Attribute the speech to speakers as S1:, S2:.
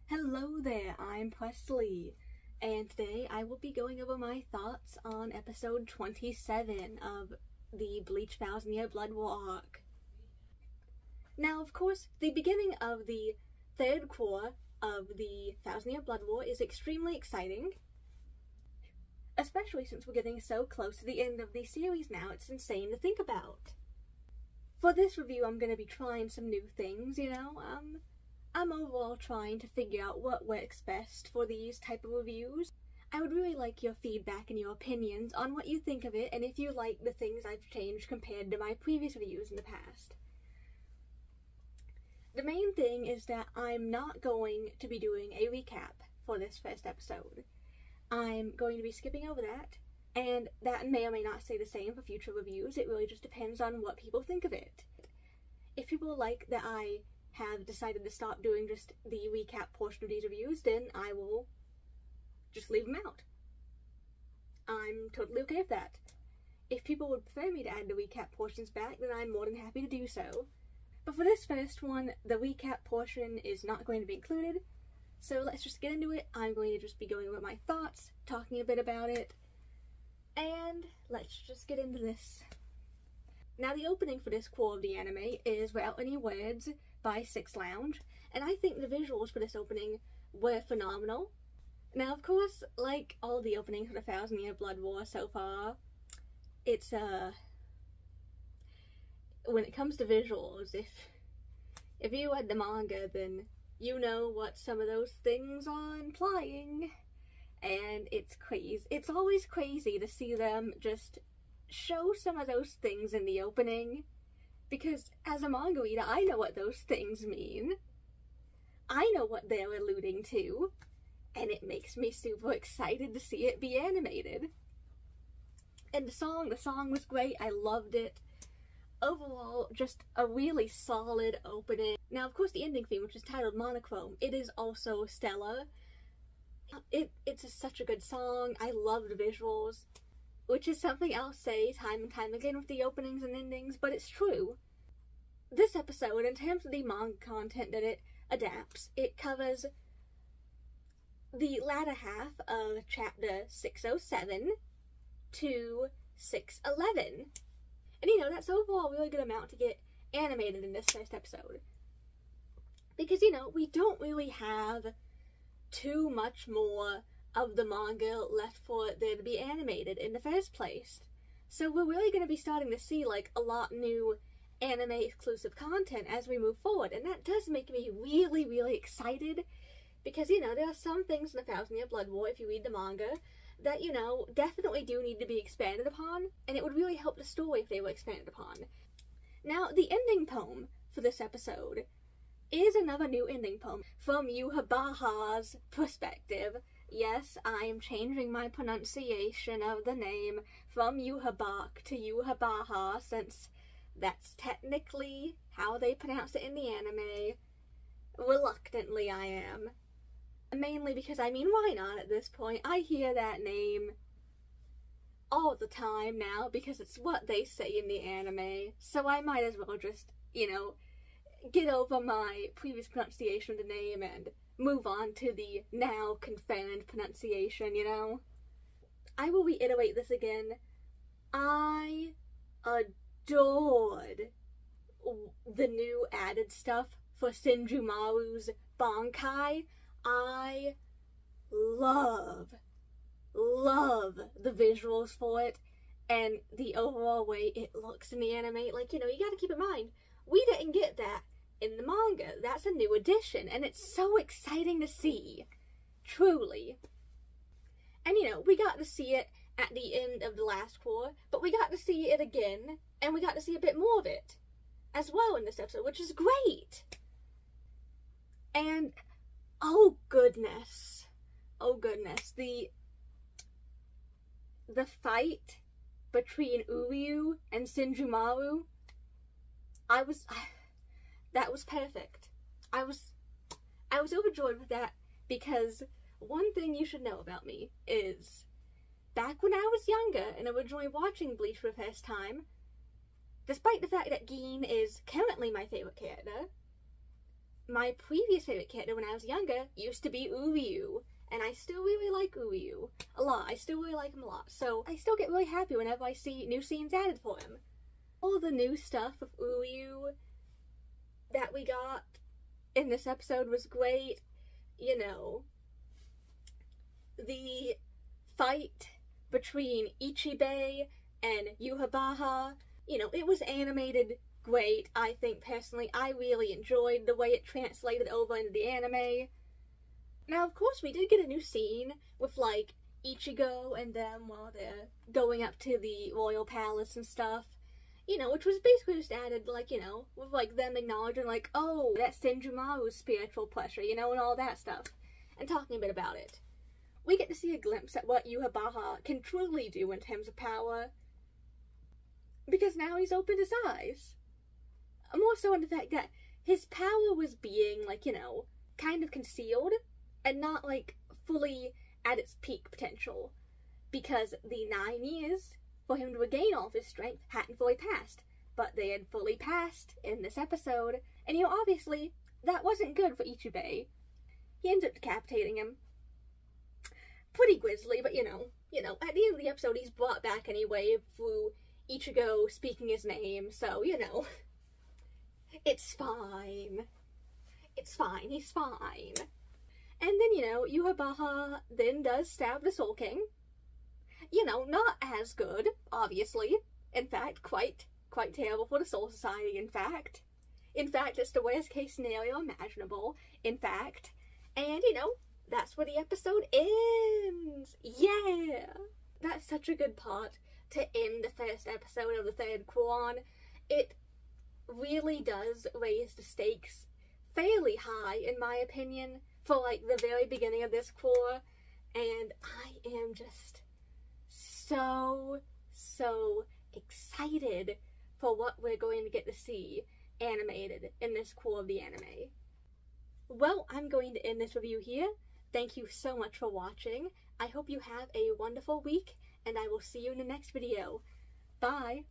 S1: Hello there, I'm Presley, and today I will be going over my thoughts on episode 27 of the Bleach 1000-Year Blood War arc. Now, of course, the beginning of the third core of the 1000-Year Blood War is extremely exciting, especially since we're getting so close to the end of the series now. It's insane to think about. For this review, I'm going to be trying some new things, I'm overall trying to figure out what works best for these type of reviews. I would really like your feedback and your opinions on what you think of it, and if you like the things I've changed compared to my previous reviews in the past. The main thing is that I'm not going to be doing a recap for this first episode. I'm going to be skipping over that, and that may or may not stay the same for future reviews. It really just depends on what people think of it. If people like that I have decided to stop doing just the recap portion of these reviews, then I will just leave them out. I'm totally okay with that. If people would prefer me to add the recap portions back, then I'm more than happy to do so. But for this first one, the recap portion is not going to be included, so let's just get into it. I'm going to just be going over my thoughts, talking a bit about it, and let's just get into this. Now, the opening for this core of the anime is Without Any Words by Six Lounge, and I think the visuals for this opening were phenomenal. Now, of course, like all the openings for the 1000-Year Blood War so far, it's, when it comes to visuals, if you read the manga, then you know what some of those things are implying, and it's crazy. It's always crazy to see them just show some of those things in the opening, because as a manga reader, I know what those things mean. I know what they're alluding to, and it makes me super excited to see it be animated. And the song was great. I loved it. Overall, just a really solid opening. Now, of course, the ending theme, which is titled Monochrome, it is also stellar. It's such a good song. I love the visuals, which is something I'll say time and time again with the openings and endings, but it's true. This episode, in terms of the manga content that it adapts, it covers the latter half of chapter 607 to 611. And that's overall a really good amount to get animated in this first episode. Because, we don't really have too much more of the manga left for it there to be animated in the first place. So we're really going to be starting to see, a lot new anime-exclusive content as we move forward. And that does make me really, really excited. Because, there are some things in the 1000-Year Blood War, if you read the manga, that, definitely do need to be expanded upon, and it would really help the story if they were expanded upon. Now, the ending poem for this episode is another new ending poem from Yuhabaha's perspective. Yes, I am changing my pronunciation of the name from Yuhabak to Yuhabaha, since that's technically how they pronounce it in the anime. Reluctantly, I am. Mainly because, why not at this point? I hear that name all the time now because it's what they say in the anime, so I might as well just, get over my previous pronunciation of the name and move on to the now confirmed pronunciation, I will reiterate this again. I adored the new added stuff for Senjumaru's Bankai. I love the visuals for it and the overall way it looks in the anime. You gotta keep in mind, we didn't get that in the manga. That's a new addition, and it's so exciting to see. Truly. And we got to see it at the end of the last core, but we got to see it again, and we got to see a bit more of it as well in this episode, which is great. And oh goodness, the fight between Uryu and Senjumaru, that was perfect. I was overjoyed with that, because one thing you should know about me is, back when I was younger and originally watching Bleach for the first time, despite the fact that Gin is currently my favorite character, my previous favorite character when I was younger used to be Uryu, and I still really like Uryu a lot. I still really like him a lot, so I still get really happy whenever I see new scenes added for him. All the new stuff of Uryu that we got in this episode was great. You know, the fight between Ichibei and Yhwach, you know, it was animated great. I think personally I really enjoyed the way it translated over into the anime. Now, of course, we did get a new scene with, like, Ichigo and them while they're going up to the royal palace and stuff. You know, which was basically just added, like, you know, with, like, them acknowledging, like, oh, that's Senjumaru's spiritual pressure, you know, and all that stuff. And talking a bit about it. We get to see a glimpse at what Yhwach can truly do in terms of power. Because now he's opened his eyes. More so in the fact that his power was being, like, you know, kind of concealed and not, like, fully at its peak potential. Because the 9 years for him to regain all of his strength hadn't fully passed. But they had fully passed in this episode. And, you know, obviously, that wasn't good for Ichibei. He ends up decapitating him. Pretty grisly, but, you know, at the end of the episode, he's brought back anyway through Ichigo speaking his name, so, you know, it's fine. It's fine, he's fine. And then, you know, Yhwach then does stab the Soul King. You know, not as good, obviously. In fact, quite terrible for the Soul Society, in fact. In fact, it's the worst case scenario imaginable, in fact. And, you know, that's where the episode ends! Yeah! That's such a good part to end the first episode of the third Quan. It really does raise the stakes fairly high, in my opinion, for, like, the very beginning of this core. And I am just so excited for what we're going to get to see animated in this core of the anime. Well, I'm going to end this review here. Thank you so much for watching. I hope you have a wonderful week, and I will see you in the next video. Bye!